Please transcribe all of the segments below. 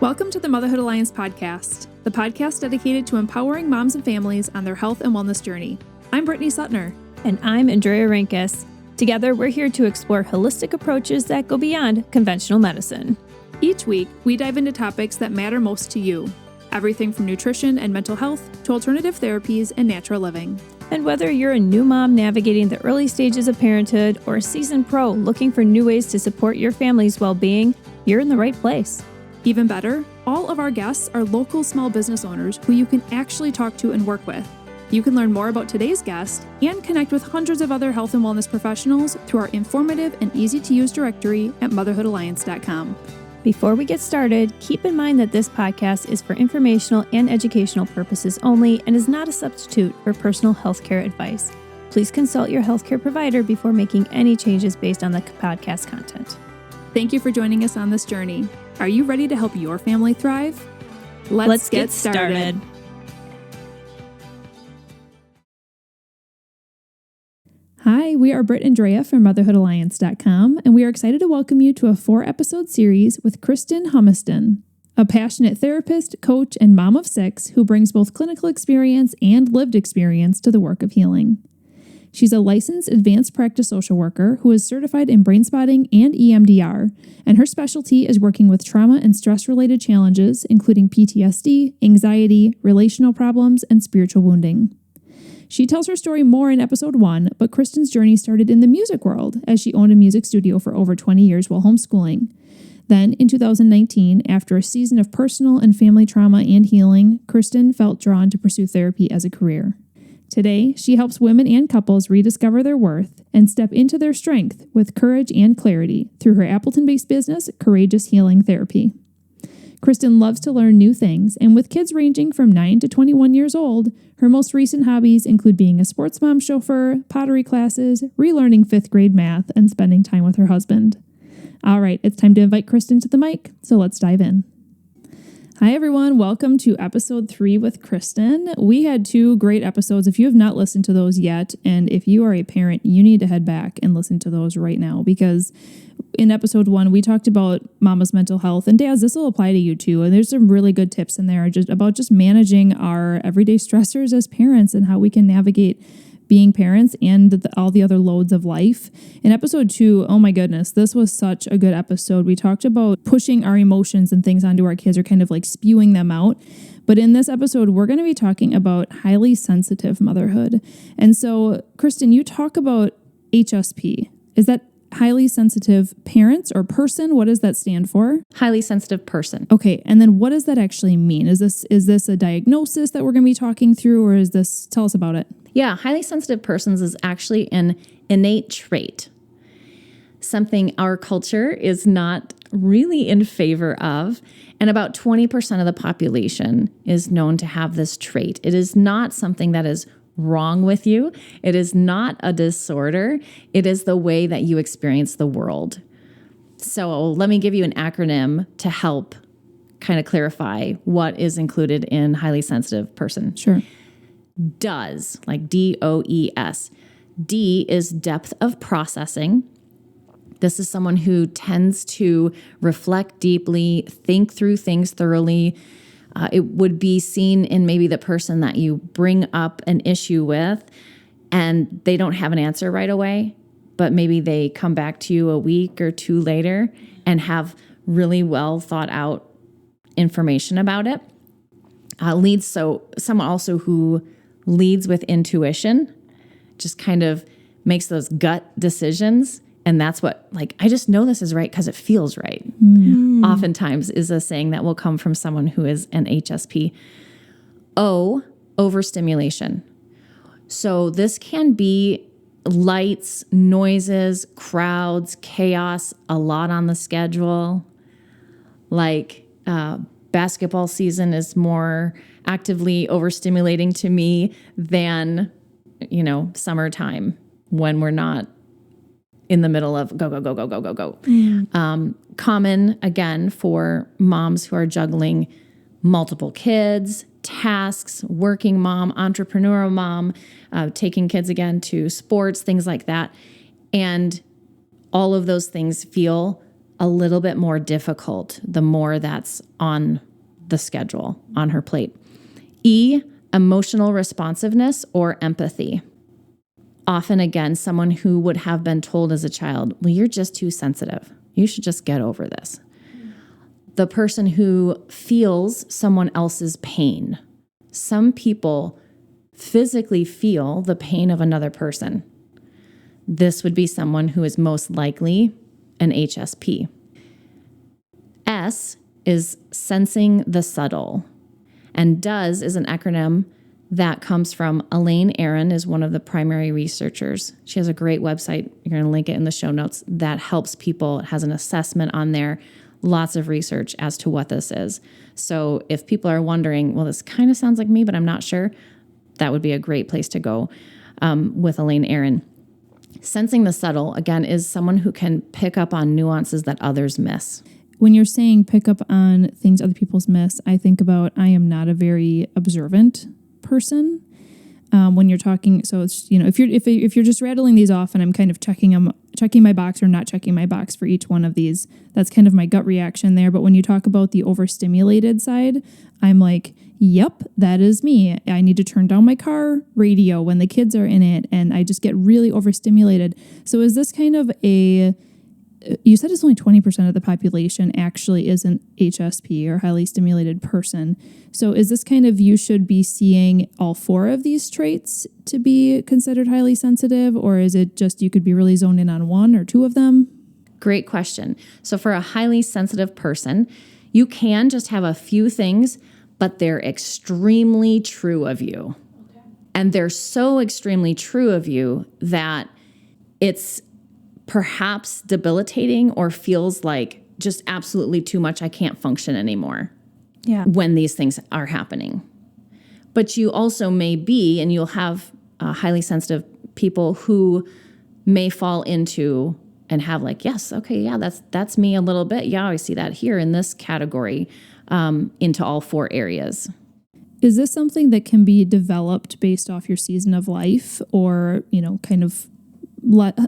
Welcome to the Motherhood Alliance podcast, the podcast dedicated to empowering moms and families on their health and wellness journey. I'm Brittany Suttner. And I'm Andrea Rinkus. Together, we're here to explore holistic approaches that go beyond conventional medicine. Each week, we dive into topics that matter most to you. Everything from nutrition and mental health to alternative therapies and natural living. And whether you're a new mom navigating the early stages of parenthood or a seasoned pro looking for new ways to support your family's well-being, you're in the right place. Even better, all of our guests are local small business owners who you can actually talk to and work with. You can learn more about today's guest and connect with hundreds of other health and wellness professionals through our informative and easy-to-use directory at motherhoodalliance.com. Before we get started, keep in mind that this podcast is for informational and educational purposes only and is not a substitute for personal healthcare advice. Please consult your healthcare provider before making any changes based on the podcast content. Thank you for joining us on this journey. Are you ready to help your family thrive? Let's get started. Hi, we are Britt and Drea from motherhoodalliance.com, and we are excited to welcome you to a 4-episode series with Kristen Humiston, a passionate therapist, coach, and mom of 6 who brings both clinical experience and lived experience to the work of healing. She's a licensed advanced practice social worker who is certified in brain spotting and EMDR, and her specialty is working with trauma and stress-related challenges, including PTSD, anxiety, relational problems, and spiritual wounding. She tells her story more in episode 1, but Kristen's journey started in the music world as she owned a music studio for over 20 years while homeschooling. Then, in 2019, after a season of personal and family trauma and healing, Kristen felt drawn to pursue therapy as a career. Today, she helps women and couples rediscover their worth and step into their strength with courage and clarity through her Appleton-based business, Courageous Healing Therapy. Kristen loves to learn new things, and with kids ranging from 9 to 21 years old, her most recent hobbies include being a sports mom chauffeur, pottery classes, relearning 5th grade math, and spending time with her husband. All right, it's time to invite Kristen to the mic, so let's dive in. Hi, everyone. Welcome to episode 3 with Kristen. We had 2 great episodes. If you have not listened to those yet, and if you are a parent, you need to head back and listen to those right now, because in episode 1, we talked about mama's mental health, and dads, this will apply to you too. And there's some really good tips in there about managing our everyday stressors as parents and how we can navigate being parents and all the other loads of life. In episode 2, oh my goodness, this was such a good episode. We talked about pushing our emotions and things onto our kids, or kind of like spewing them out. But in this episode, we're going to be talking about highly sensitive motherhood. And so, Kristen, you talk about HSP. Is that highly sensitive parents or person? What does that stand for? Highly sensitive person. Okay. And then what does that actually mean? Is this a diagnosis that we're going to be talking through, or tell us about it? Yeah, highly sensitive persons is actually an innate trait, something our culture is not really in favor of, and about 20% of the population is known to have this trait. It is not something that is wrong with you. It is not a disorder. It is the way that you experience the world. So let me give you an acronym to help kind of clarify what is included in highly sensitive person. Sure. DOES, like DOES. D is depth of processing. This is someone who tends to reflect deeply, think through things thoroughly. It would be seen in maybe the person that you bring up an issue with and they don't have an answer right away, but maybe they come back to you a week or 2 later and have really well thought out information about it. Someone also who leads with intuition, just kind of makes those gut decisions. And that's what, I just know this is right because it feels right. Oftentimes is a saying that will come from someone who is an HSP. O, overstimulation. So this can be lights, noises, crowds, chaos, a lot on the schedule. Basketball season is more actively overstimulating to me than, summertime when we're not in the middle of go, go, go, go, go, go, go. Common, again, for moms who are juggling multiple kids, tasks, working mom, entrepreneurial mom, taking kids again to sports, things like that. And all of those things feel a little bit more difficult the more that's on the schedule, on her plate. E, emotional responsiveness or empathy. Often, again, someone who would have been told as a child, well, you're just too sensitive. You should just get over this. The person who feels someone else's pain. Some people physically feel the pain of another person. This would be someone who is most likely an HSP. S is sensing the subtle. And DOES is an acronym that comes from Elaine Aron, is one of the primary researchers. She has a great website. You're going to link it in the show notes that helps people. It has an assessment on there, lots of research as to what this is. So if people are wondering, well, this kind of sounds like me, but I'm not sure, that would be a great place to go with Elaine Aron. Sensing the subtle, again, is someone who can pick up on nuances that others miss. When you're saying pick up on things other people's miss, I think about I am not a very observant person. When you're talking, so it's, if you're just rattling these off and I'm kind of checking my box or not checking my box for each one of these, that's kind of my gut reaction there. But when you talk about the overstimulated side, I'm like, yep, that is me. I need to turn down my car radio when the kids are in it, and I just get really overstimulated. So is this kind of you said it's only 20% of the population actually is an HSP or highly stimulated person. So is this kind of, you should be seeing all 4 of these traits to be considered highly sensitive, or is it just you could be really zoned in on 1 or 2 of them? Great question. So for a highly sensitive person, you can just have a few things, but they're extremely true of you. Okay. And they're so extremely true of you that it's perhaps debilitating or feels like just absolutely too much. I can't function anymore. Yeah. When these things are happening. But you also may be, and you'll have highly sensitive people who may fall into and have like, yes, okay, yeah, that's me a little bit. Yeah, I see that here in this category, into all 4 areas. Is this something that can be developed based off your season of life, or, kind of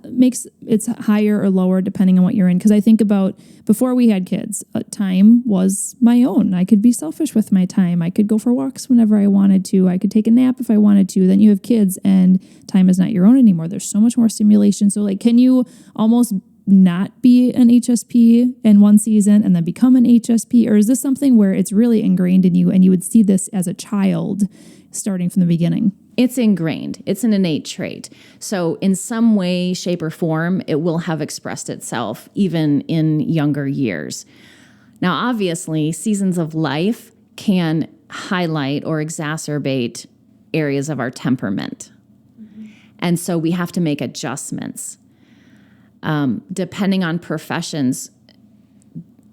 makes it's higher or lower depending on what you're in? Because I think about before we had kids, time was my own. I could be selfish with my time. I could go for walks whenever I wanted to. I could take a nap if I wanted to. Then you have kids and time is not your own anymore. There's so much more stimulation. So like, can you almost not be an HSP in one season and then become an HSP? Or is this something where it's really ingrained in you and you would see this as a child starting from the beginning? It's ingrained. It's an innate trait. So in some way, shape, or form, it will have expressed itself even in younger years. Now, obviously, seasons of life can highlight or exacerbate areas of our temperament. Mm-hmm. And so we have to make adjustments. Depending on professions,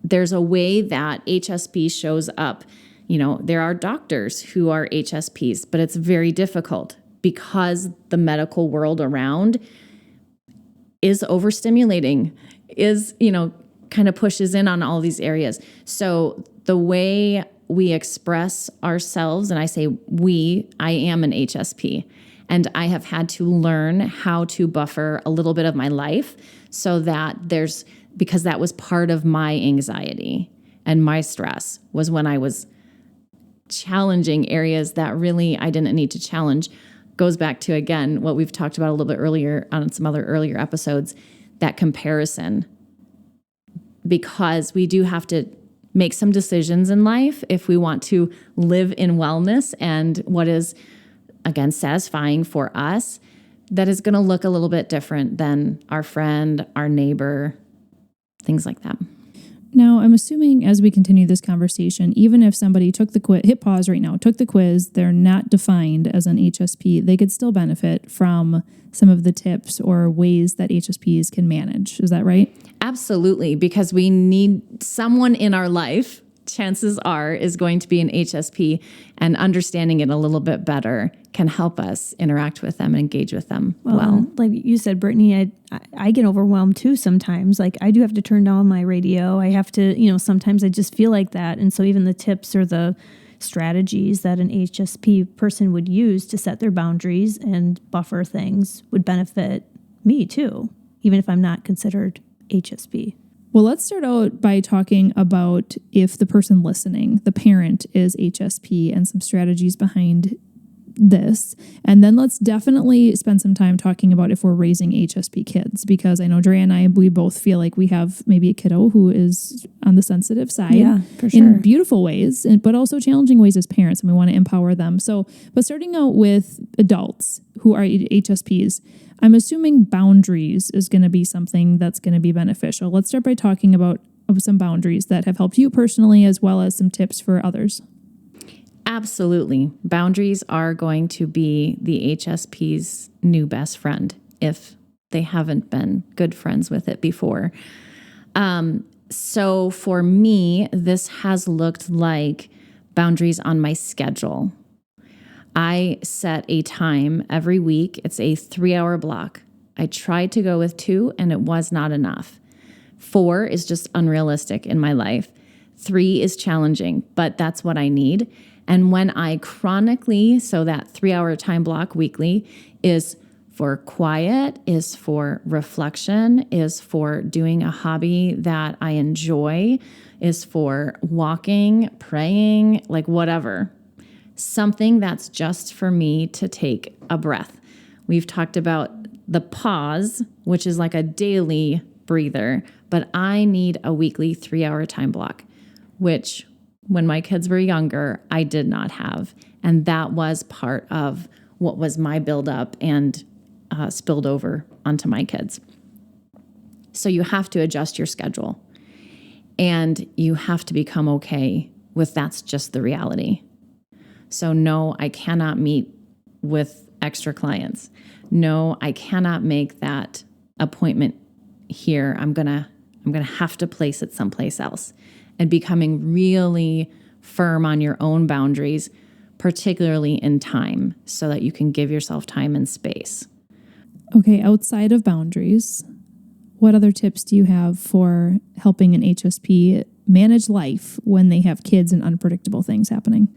there's a way that HSP shows up. There are doctors who are HSPs, but it's very difficult because the medical world around is overstimulating, kind of pushes in on all these areas. So the way we express ourselves, and I say I am an HSP, and I have had to learn how to buffer a little bit of my life so that because that was part of my anxiety and my stress was when I was challenging areas that really I didn't need to challenge. Goes back to, again, what we've talked about a little bit earlier on some other earlier episodes, that comparison. Because we do have to make some decisions in life if we want to live in wellness and what is, again, satisfying for us, that is going to look a little bit different than our friend, our neighbor, things like that. Now, I'm assuming as we continue this conversation, even if somebody took the quiz, hit pause right now, took the quiz, they're not defined as an HSP, they could still benefit from some of the tips or ways that HSPs can manage. Is that right? Absolutely, because we need someone in our life, chances are, is going to be an HSP, and understanding it a little bit better can help us interact with them and engage with them well. Like you said, Brittany, I get overwhelmed too sometimes. Like I do have to turn down my radio. I have to, sometimes I just feel like that. And so even the tips or the strategies that an HSP person would use to set their boundaries and buffer things would benefit me too, even if I'm not considered HSP. Well, let's start out by talking about if the person listening, the parent, is HSP and some strategies behind this. And then let's definitely spend some time talking about if we're raising HSP kids, because I know Drea and I, we both feel like we have maybe a kiddo who is on the sensitive side for sure. in beautiful ways, but also challenging ways as parents, and we want to empower them. So, but starting out with adults who are HSPs, I'm assuming boundaries is going to be something that's going to be beneficial. Let's start by talking about some boundaries that have helped you personally, as well as some tips for others. Absolutely. Boundaries are going to be the HSP's new best friend if they haven't been good friends with it before. So for me, this has looked like boundaries on my schedule. I set a time every week. It's a 3-hour block. I tried to go with 2 and it was not enough. 4 is just unrealistic in my life. 3 is challenging, but that's what I need. And when I chronically, so that 3-hour time block weekly is for quiet, is for reflection, is for doing a hobby that I enjoy, is for walking, praying, like whatever. Something that's just for me to take a breath. We've talked about the pause, which is like a daily breather, but I need a weekly 3-hour time block, which when my kids were younger, I did not have. And that was part of what was my buildup and spilled over onto my kids. So you have to adjust your schedule and you have to become okay with that's just the reality. So no, I cannot meet with extra clients. No, I cannot make that appointment here. I'm gonna have to place it someplace else. And becoming really firm on your own boundaries, particularly in time, so that you can give yourself time and space. Okay, outside of boundaries, what other tips do you have for helping an HSP manage life when they have kids and unpredictable things happening?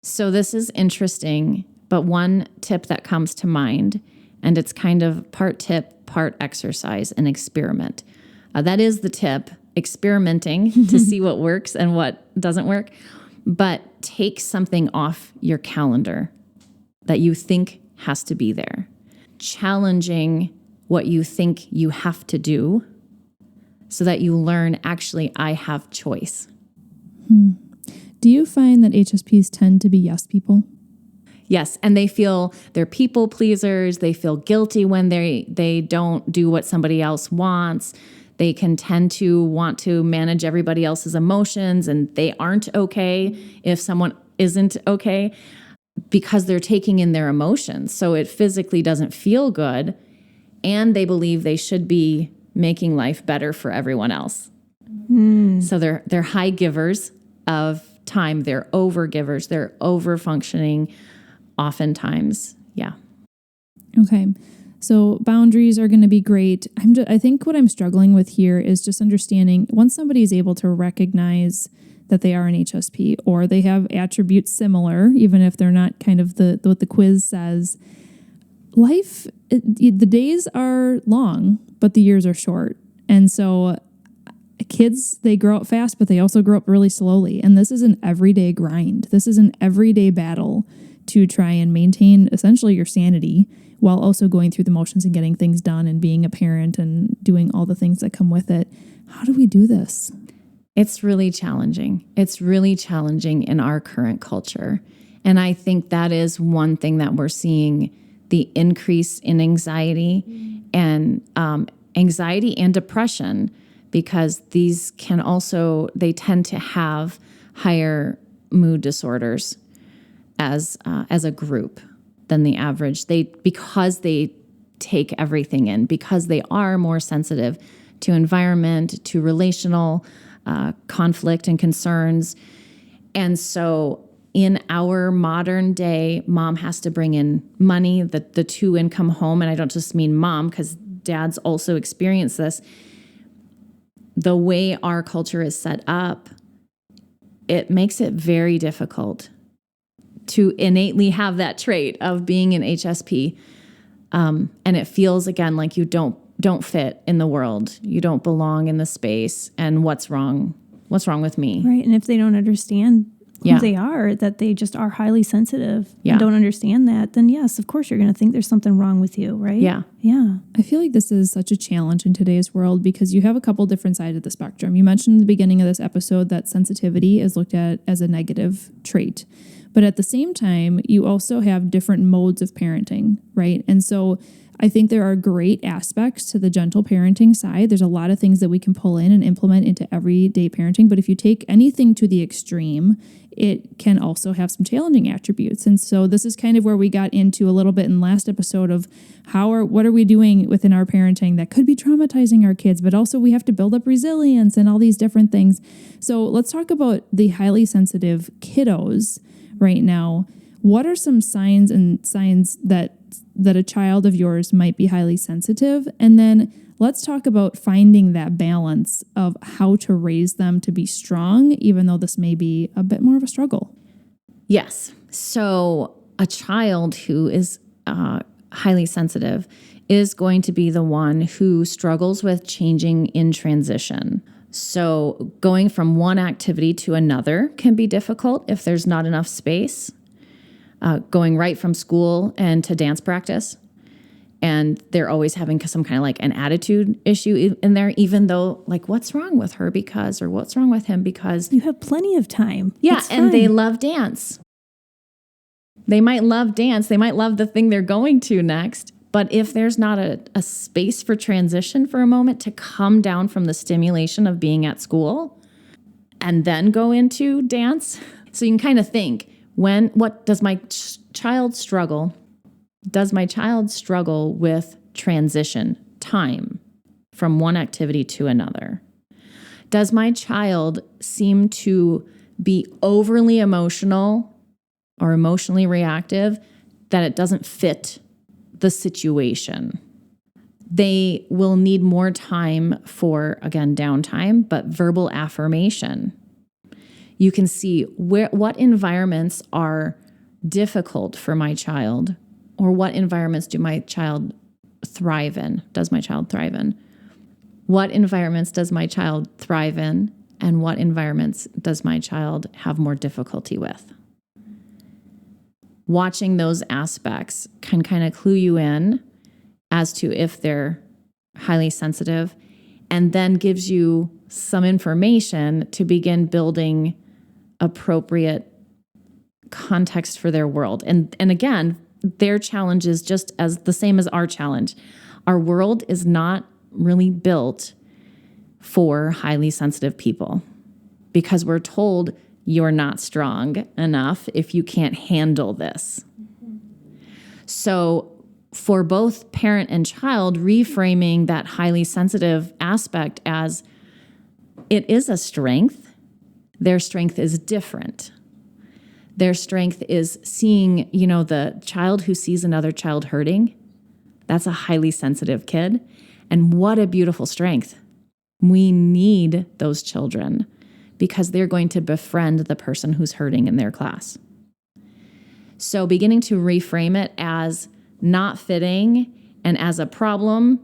So this is interesting, but one tip that comes to mind, and it's kind of part tip, part exercise, and experiment. That is the tip. Experimenting to see what works and what doesn't work, but take something off your calendar that you think has to be there. Challenging what you think you have to do so that you learn, actually, I have choice. Do you find that HSPs tend to be yes people? Yes, and they feel they're people pleasers. They feel guilty when they don't do what somebody else wants. They can tend to want to manage everybody else's emotions, and they aren't okay if someone isn't okay because they're taking in their emotions. So it physically doesn't feel good, and they believe they should be making life better for everyone else. So they're high givers of time. They're over givers. They're over functioning oftentimes. Yeah. Okay. So boundaries are going to be great. I think what I'm struggling with here is just understanding once somebody is able to recognize that they are an HSP or they have attributes similar, even if they're not kind of what the quiz says, the days are long, but the years are short. And so kids, they grow up fast, but they also grow up really slowly. And this is an everyday grind. This is an everyday battle to try and maintain essentially your sanity while also going through the motions and getting things done and being a parent and doing all the things that come with it. How do we do this? It's really challenging. It's really challenging in our current culture. And I think that is one thing that we're seeing, the increase in anxiety and depression, because these can also, they tend to have higher mood disorders as a group than the average. Because they take everything in, because they are more sensitive to environment, to relational conflict and concerns. And so in our modern day, mom has to bring in money, the 2-income home. And I don't just mean mom, because dads also experience this. The way our culture is set up, it makes it very difficult to innately have that trait of being an HSP. And it feels, again, like you don't don't fit in the world. You don't belong in the space. And what's wrong? What's wrong with me? Right. And if they don't understand who they are, that they just are highly sensitive and don't understand that, then yes, of course you're going to think there's something wrong with you, right? Yeah. Yeah. I feel like this is such a challenge in today's world because you have a couple different sides of the spectrum. You mentioned in the beginning of this episode that sensitivity is looked at as a negative trait. But at the same time, you also have different modes of parenting, right? And so I think there are great aspects to the gentle parenting side. There's a lot of things that we can pull in and implement into everyday parenting. But if you take anything to the extreme, it can also have some challenging attributes. And so this is kind of where we got into a little bit in last episode of what are we doing within our parenting that could be traumatizing our kids, but also we have to build up resilience and all these different things. So let's talk about the highly sensitive kiddos right now. What are some signs that a child of yours might be highly sensitive? And then let's talk about finding that balance of how to raise them to be strong, even though this may be a bit more of a struggle. Yes. So a child who is highly sensitive is going to be the one who struggles with changing in transition. So going from one activity to another can be difficult if there's not enough space. Going right from school and to dance practice. And they're always having some kind of like an attitude issue in there, even though like, what's wrong with her because, or what's wrong with him because. You have plenty of time. Yeah. It's And fine. they love dance. They might love dance. They might love the thing they're going to next. But if there's not a space for transition for a moment to come down from the stimulation of being at school and then go into dance. So you can kind of think, what does my child struggle? Does my child struggle with transition time from one activity to another? Does my child seem to be overly emotional or emotionally reactive that it doesn't fit the situation? They will need more time for, again, downtime, but verbal affirmation. You can see what environments are difficult for my child, or what environments do my child thrive in? Does my child thrive in? What environments does my child thrive in, and what environments does my child have more difficulty with? Watching those aspects can kind of clue you in as to if they're highly sensitive, and then gives you some information to begin building appropriate context for their world. And again, their challenge is just as the same as our challenge. Our world is not really built for highly sensitive people because we're told you're not strong enough if you can't handle this. So for both parent and child, reframing that highly sensitive aspect as it is a strength. Their strength is different. Their strength is seeing, the child who sees another child hurting. That's a highly sensitive kid. And what a beautiful strength. We need those children because they're going to befriend the person who's hurting in their class. So beginning to reframe it as not fitting and as a problem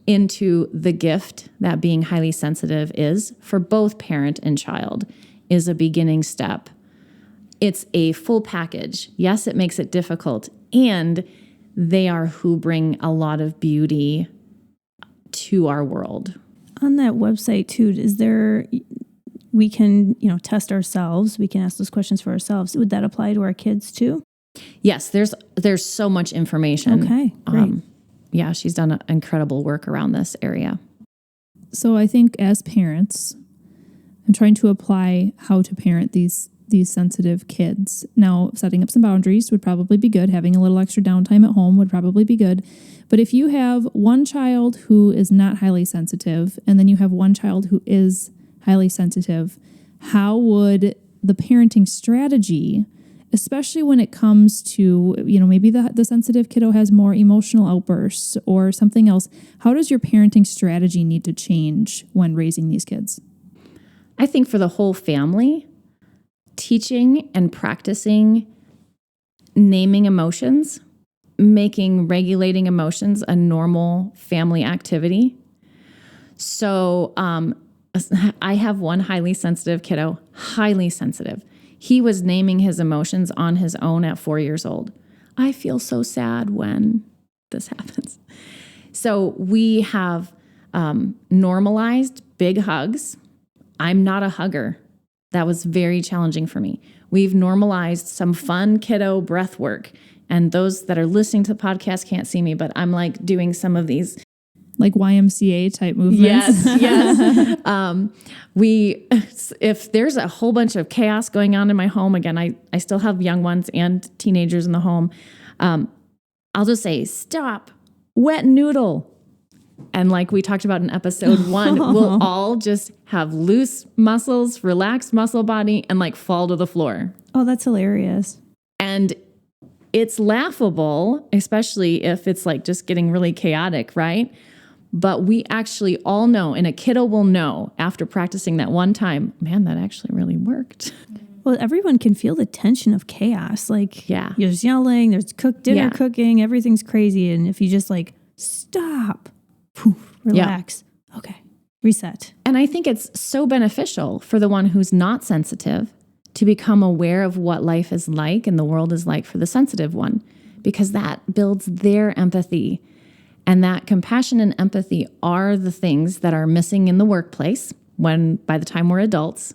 into the gift that being highly sensitive is for both parent and child is a beginning step. It's a full package. Yes, it makes it difficult, and they are who bring a lot of beauty to our world. On that website too, we can, test ourselves. We can ask those questions for ourselves. Would that apply to our kids too? Yes, there's so much information. Okay, great. Yeah, she's done incredible work around this area. So I think as parents, I'm trying to apply how to parent these sensitive kids. Now, setting up some boundaries would probably be good. Having a little extra downtime at home would probably be good. But if you have one child who is not highly sensitive, and then you have one child who is highly sensitive, how would the parenting strategy, especially when it comes to, maybe the sensitive kiddo has more emotional outbursts or something else, how does your parenting strategy need to change when raising these kids? I think for the whole family, teaching and practicing naming emotions making regulating emotions a normal family activity. So I have one highly sensitive kiddo, highly sensitive. He was naming his emotions on his own at 4 years old. I feel so sad when this happens. So we have normalized big hugs. I'm not a hugger. That was very challenging for me. We've normalized some fun kiddo breath work. And those that are listening to the podcast can't see me, but I'm like doing some of these like YMCA type movements. Yes. If there's a whole bunch of chaos going on in my home, again, I still have young ones and teenagers in the home. I'll just say, stop, wet noodle. And like we talked about in episode 1, we'll all just have loose muscles, relaxed muscle body, and like fall to the floor. Oh, that's hilarious. And it's laughable, especially if it's like just getting really chaotic, right? But we actually all know, and a kiddo will know after practicing that one time, man, that actually really worked. Well, everyone can feel the tension of chaos. Like, Yeah. there's yelling, there's dinner Yeah. cooking, everything's crazy. And if you just like, stop, poof, relax, okay, reset. And I think it's so beneficial for the one who's not sensitive to become aware of what life is like and the world is like for the sensitive one, because that builds their empathy. And that compassion and empathy are the things that are missing in the workplace by the time we're adults.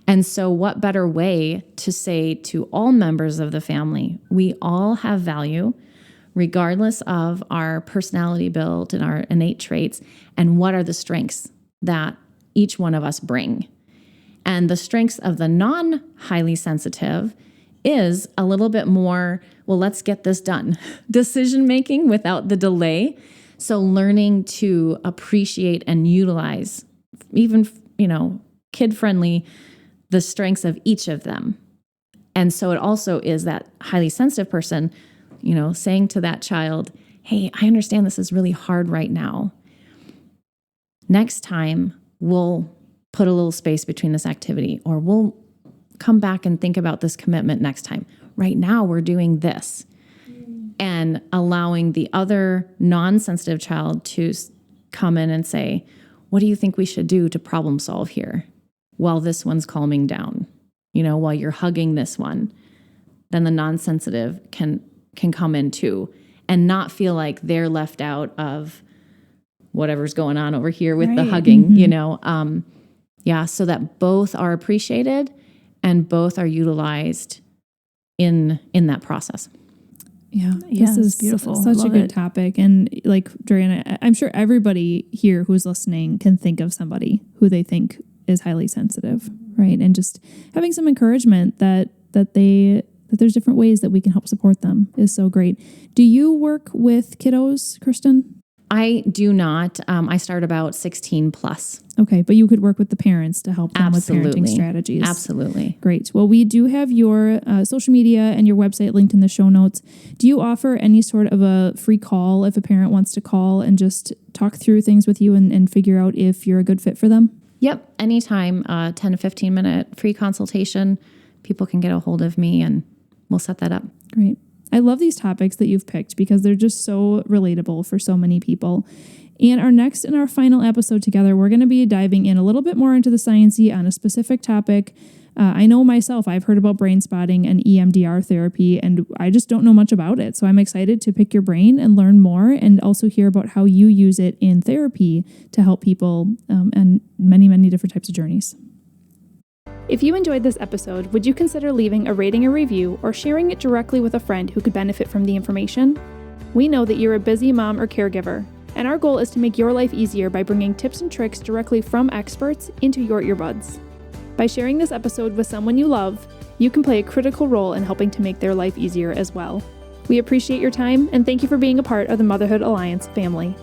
And so what better way to say to all members of the family, we all have value, regardless of our personality build and our innate traits, and what are the strengths that each one of us bring. And the strengths of the non-highly sensitive is a little bit more, well, let's get this done. Decision-making without the delay. So learning to appreciate and utilize, even, kid-friendly, the strengths of each of them. And so it also is that highly sensitive person, saying to that child, hey, I understand this is really hard right now. Next time, we'll put a little space between this activity, or we'll come back and think about this commitment next time. Right now, we're doing this. And allowing the other non-sensitive child to come in and say, what do you think we should do to problem solve here? While this one's calming down, while you're hugging this one, then the non-sensitive can come in too and not feel like they're left out of whatever's going on over here with the hugging, so that both are appreciated and both are utilized in that process. Yeah, this is beautiful. Such a good topic. And like Drea, I'm sure everybody here who's listening can think of somebody who they think is highly sensitive, right? And just having some encouragement that there's different ways that we can help support them is so great. Do you work with kiddos, Kristen? I do not. I start about 16 plus. Okay, but you could work with the parents to help them Absolutely. with parenting strategies. Absolutely. Great. Well, we do have your social media and your website linked in the show notes. Do you offer any sort of a free call if a parent wants to call and just talk through things with you and figure out if you're a good fit for them? Yep. Anytime, 10 to 15 minute free consultation, people can get a hold of me and we'll set that up. Great. I love these topics that you've picked because they're just so relatable for so many people. And our next and our final episode together, we're going to be diving in a little bit more into the science-y on a specific topic. I know myself, I've heard about brain spotting and EMDR therapy, and I just don't know much about it. So I'm excited to pick your brain and learn more and also hear about how you use it in therapy to help people and many, many different types of journeys. If you enjoyed this episode, would you consider leaving a rating or review or sharing it directly with a friend who could benefit from the information? We know that you're a busy mom or caregiver, and our goal is to make your life easier by bringing tips and tricks directly from experts into your earbuds. By sharing this episode with someone you love, you can play a critical role in helping to make their life easier as well. We appreciate your time and thank you for being a part of the Motherhood Alliance family.